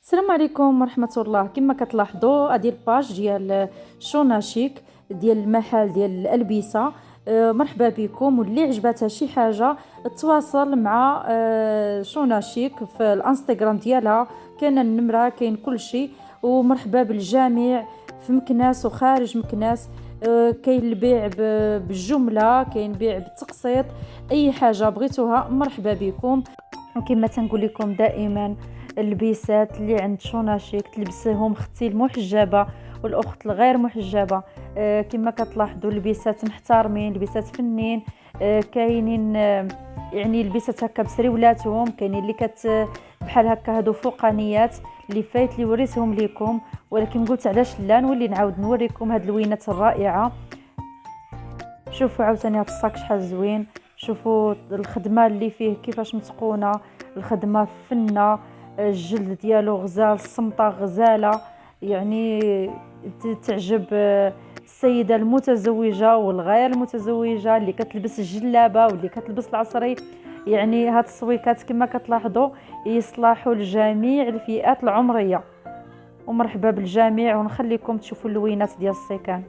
السلام عليكم ورحمة الله. كما كتلاحظوا هذه الباج ديال شونا شيك ديال المحل ديال الألبسة. مرحبا بكم، واللي عجبتها شي حاجة تواصل مع شونا شيك في الانستغرام ديالها. كاين النمرة، كاين كل شيء. ومرحبا بالجميع في مكناس وخارج مكناس. كاين البيع بالجملة، كاين بيع بالتقسيط. اي حاجة بغيتوها مرحبا بكم. وكما تنقول لكم دائما، اللبسات اللي عند شونا شيك تلبسيهم اختي المحجبه والاخت الغير محجبه. كما كتلاحظوا لبسات محترمين، لبسات فنين. كاينين يعني لبسات هكا بسريولاتهم، كاينين اللي بحال هكا هادو فوقانيات اللي فايت لي وريتهم لكم، ولكن قلت علاش لا نولي نعاود نوريكم هاد اللوينات الرائعه. شوفوا عاوتاني هاد الصاك شحال زوين، شوفوا الخدمه اللي فيه كيفاش متقونه، الخدمه فنه. الجلد ديالو غزال، الصمطه غزاله، يعني تعجب السيده المتزوجه والغير المتزوجه اللي كتلبس الجلابه واللي كتلبس العصري. يعني هاد الصويكات كما كتلاحظوا يصلحوا لجميع الفئات العمريه. ومرحبا بالجميع، ونخليكم تشوفوا اللوينات ديال السيكان.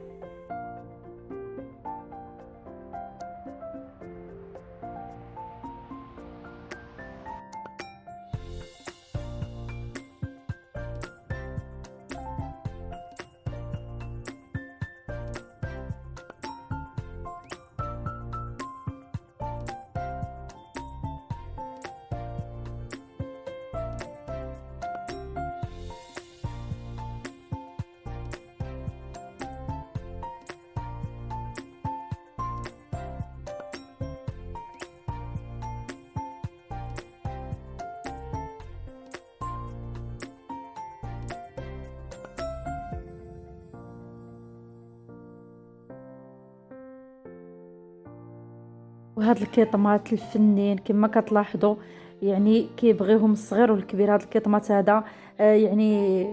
وهاد الكيطمات الفنين كما كتلاحظوا، يعني كيبغيهم الصغير والكبير. هاد الكيطمات هذا يعني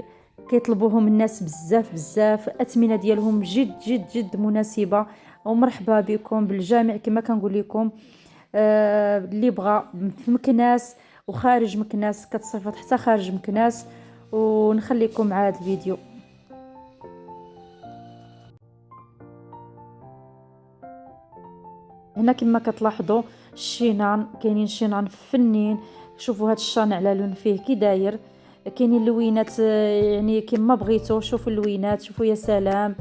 كيطلبوهم الناس بزاف بزاف. الأثمنة ديالهم جد جد جد مناسبة. ومرحبا بكم بالجميع كما كنقول لكم. اللي بغى في مكناس وخارج مكناس كتصيفط حتى خارج مكناس. ونخليكم مع هذا الفيديو. هنا كما كتلاحظوا الشينان، كاينين شينان فنين. شوفوا هذا الشان على لون فيه كي داير. كاينين اللوينات يعني كما بغيتو. شوفوا اللوينات، شوفوا يا سلام.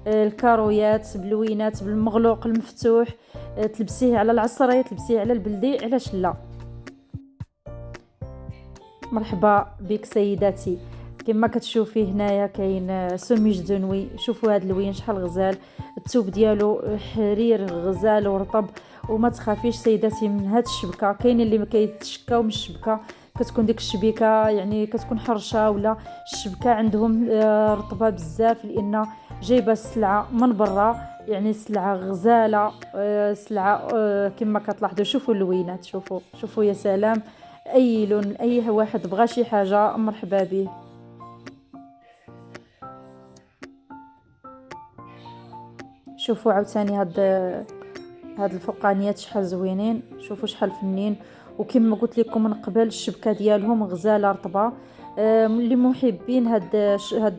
الكارويات بلوينات بالمغلوق المفتوح. تلبسيه على العصري، تلبسيه على البلدي، علاش لا. مرحبا بك سيداتي. كما كتشوفي هنايا كاين سميج دنوي. شوفوا هذا اللوين شحال غزال. الثوب ديالو حرير غزال ورطب. وما تخافيش سيداتي من هاد الشبكه. كاين اللي ما كيتشكاو من الشبكه، كتكون ديك الشبيكه يعني كتكون حرشه، ولا الشبكه عندهم رطبه بزاف، لان جايبه السلعه من برا. يعني سلعه غزاله، سلعه كما كتلاحظوا. شوفوا اللوينات، شوفوا يا سلام. اي لون، اي واحد بغى شي حاجه مرحبا به. شوفوا عاوتاني هاد الفوقانيات شحال زوينين، شوفوا شحال فنين. وكما قلت لكم من قبل الشبكه ديالهم غزاله رطبه. اللي محبين هاد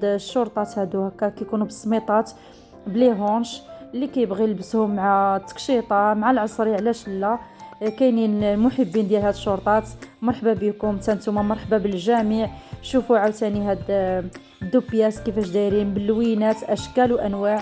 الشورطات هادو هكا كيكونوا بالسميطات بلي هونش، اللي كيبغي يلبسهم مع التكشيطه مع العصري، علاش لا. كاينين المحبين ديال هاد الشورطات. مرحبا بكم تانتوما، مرحبا بالجميع. شوفوا عاوتاني هاد الدوبياس كيفاش دايرين باللوينات اشكال وانواع.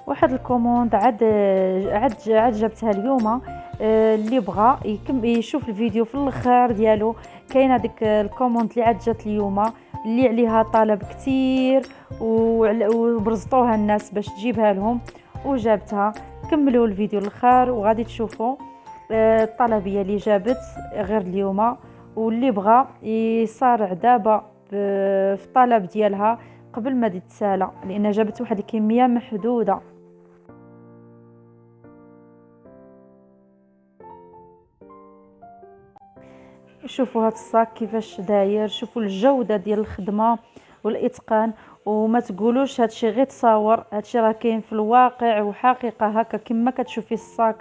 واحد الكوموند عاد جبتها اليوم. اللي بغى يشوف الفيديو في الاخر ديالو. كاين هذيك الكوموند اللي عاد جات اليوم، اللي عليها طلب كتير، وبرزطوها الناس باش تجيبها لهم وجابتها. كملوا الفيديو الاخر وغادي تشوفوا الطلبيه اللي جابت غير اليوم. واللي بغى يصارع دابا في الطلب ديالها قبل ما تتسالى، لان جابت واحد الكميه محدوده. شوفوا هاد الصاك كيفاش داير، شوفوا الجوده ديال الخدمه والاتقان. وما تقولوش هادشي غير تصاور، هادشي راه كاين في الواقع وحقيقه هكا كما كتشوفي الصاك،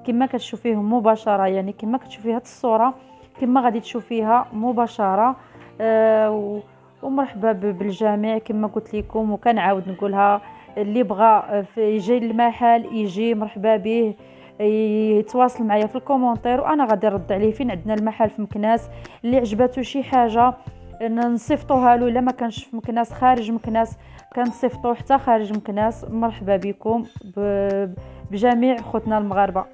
كما كتشوفيه مباشره. يعني كما كتشوفي هاد الصوره كما غادي تشوفيها مباشره. ومرحبا بالجميع كما قلت لكم، وكنعاود نقولها اللي بغى يجي للمحل يجي مرحبا به، يتواصل معايا في الكومونتير وانا غادي نرد عليه. فين عندنا المحل في مكناس، اللي عجباتو شي حاجه نصيفطوها له، الا ما كانش في مكناس خارج مكناس كنصيفطوه حتى خارج مكناس. مرحبا بكم بجميع خوتنا المغاربه.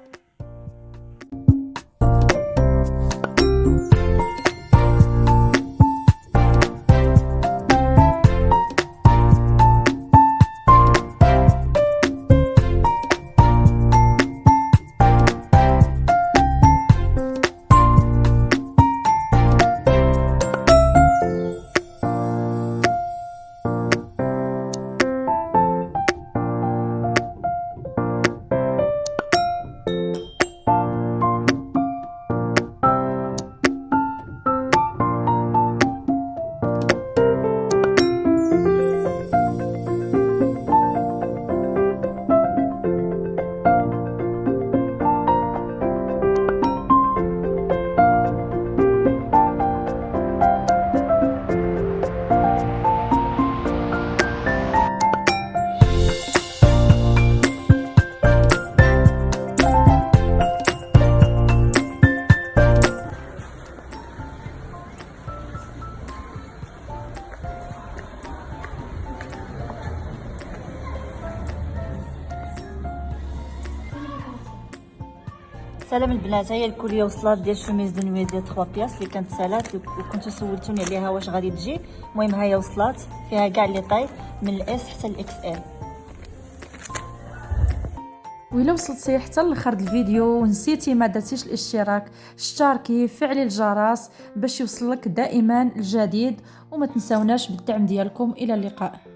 سلام البنات، هي الكوليه وصلات ديال الشوميز دو نوي ديال 3 بياس اللي كانت سالات وكنتو سولتوني عليها واش غادي تجي. المهم هي وصلات، فيها كاع لي طاي من الاس حتى الاكس ال. وإلا وصلتي حتى لاخر الفيديو ونسيتي ما درتيش الاشتراك، اشتركي فعلي الجرس باش يوصلك دائما الجديد، وما تنساوناش بالدعم ديالكم. الى اللقاء.